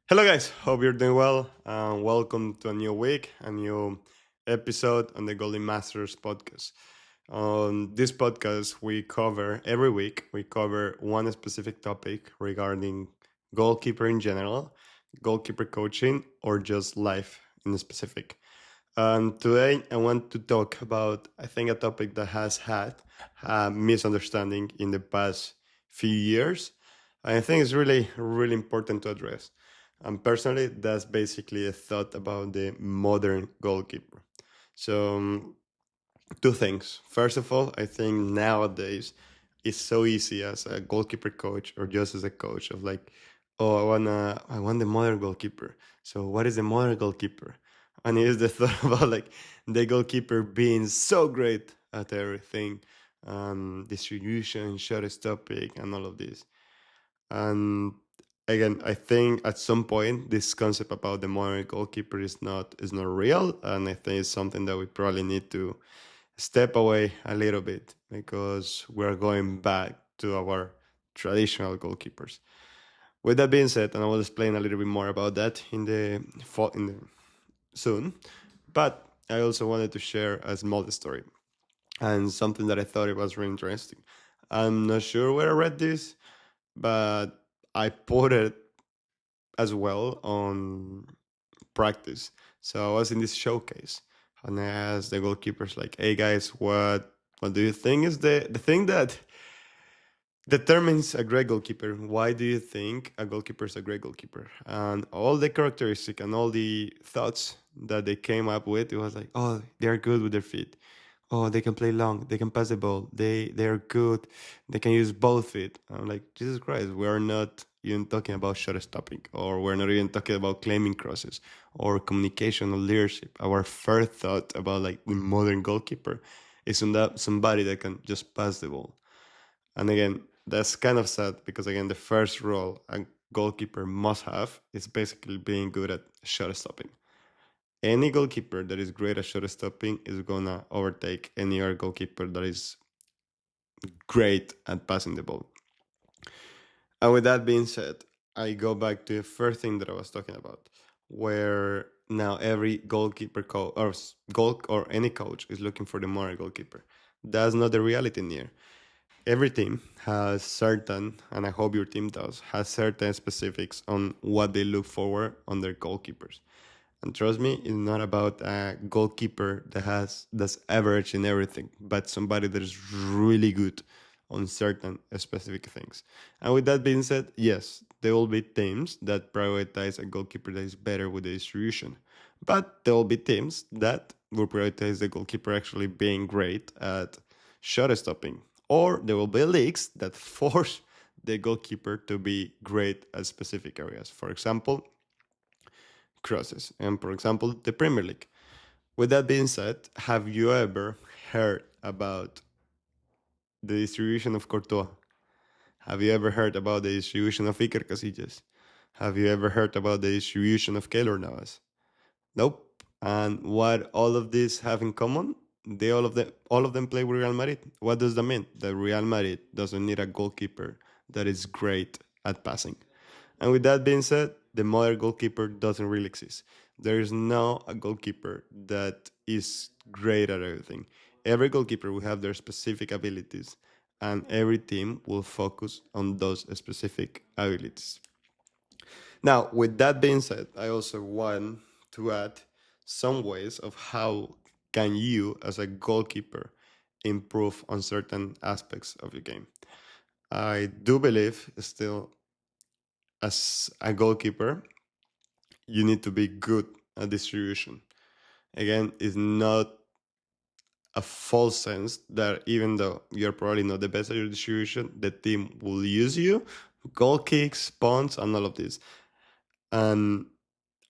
Hello, guys. Hope you're doing well. Welcome to a new week, a new episode on the Golden Masters podcast. On this podcast, we cover every week, we cover one specific topic regarding goalkeeper in general, goalkeeper coaching, or just life in specific. Today, I want to talk about, I think, a topic that has had a misunderstanding in the past few years. I think it's really, really important to address. And personally, that's basically a thought about the modern goalkeeper. So, two things. First of all, I think nowadays it's so easy as a goalkeeper coach or just as a coach of like, oh, I want the modern goalkeeper. So what is the modern goalkeeper? And it is the thought about like the goalkeeper being so great at everything, distribution, shot stopping, and all of this. And again, I think at some point this concept about the modern goalkeeper is not real, and I think it's something that we probably need to step away a little bit because we're going back to our traditional goalkeepers. With that being said, and I will explain a little bit more about that in the soon, but I also wanted to share a small story and something that I thought it was really interesting. I'm not sure where I read this, but I put it as well on practice. So I was in this showcase and I asked the goalkeepers like, "Hey guys, what do you think is the thing that determines a great goalkeeper? Why do you think a goalkeeper is a great goalkeeper?" And all the characteristic and all the thoughts that they came up with, it was like, "Oh, they're good with their feet. Oh, they can play long. They can pass the ball. They're good. They can use both feet." I'm like, Jesus Christ, we are not even talking about shot stopping, or we're not even talking about claiming crosses or communication or leadership. Our first thought about like the modern goalkeeper is somebody that can just pass the ball. And again, that's kind of sad because again, the first role a goalkeeper must have is basically being good at shot stopping. Any goalkeeper that is great at shot stopping is gonna overtake any other goalkeeper that is great at passing the ball. And with that being said, I go back to the first thing that I was talking about, where now every goalkeeper goal or any coach is looking for the modern goalkeeper. That's not the reality in here. Every team has certain, and I hope your team does, has certain specifics on what they look for on their goalkeepers. And trust me, it's not about a goalkeeper that's average in everything, but somebody that is really good on certain specific things. And with that being said, yes, there will be teams that prioritize a goalkeeper that is better with the distribution. But there will be teams that will prioritize the goalkeeper actually being great at shot stopping. Or there will be leagues that force the goalkeeper to be great at specific areas. For example, crosses. And for example, the Premier League. With that being said, have you ever heard about the distribution of Courtois? Have you ever heard about the distribution of Iker Casillas? Have you ever heard about the distribution of Keylor Navas? Nope. And what all of these have in common? They all of them play with Real Madrid. What does that mean? That Real Madrid doesn't need a goalkeeper that is great at passing. And with that being said, the modern goalkeeper doesn't really exist. There is no a goalkeeper that is great at everything. Every goalkeeper will have their specific abilities, and every team will focus on those specific abilities. Now, with that being said, I also want to add some ways of how can you as a goalkeeper improve on certain aspects of your game. I do believe still as a goalkeeper, you need to be good at distribution. Again, it's not a false sense that even though you're probably not the best at your distribution, the team will use you, goal kicks, punts, and all of this. And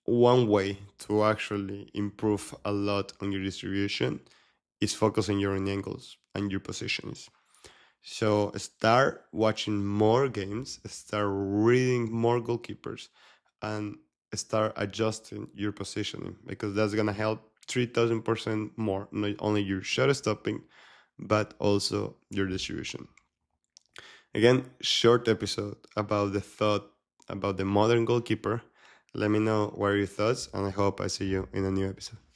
one way to actually improve a lot on your distribution is focusing your own angles and your positions. So start watching more games, start reading more goalkeepers, and start adjusting your positioning because that's gonna help 3,000% more, not only your shot stopping, but also your distribution. Again, short episode about the thought about the modern goalkeeper. Let me know what are your thoughts, and I hope I see you in a new episode.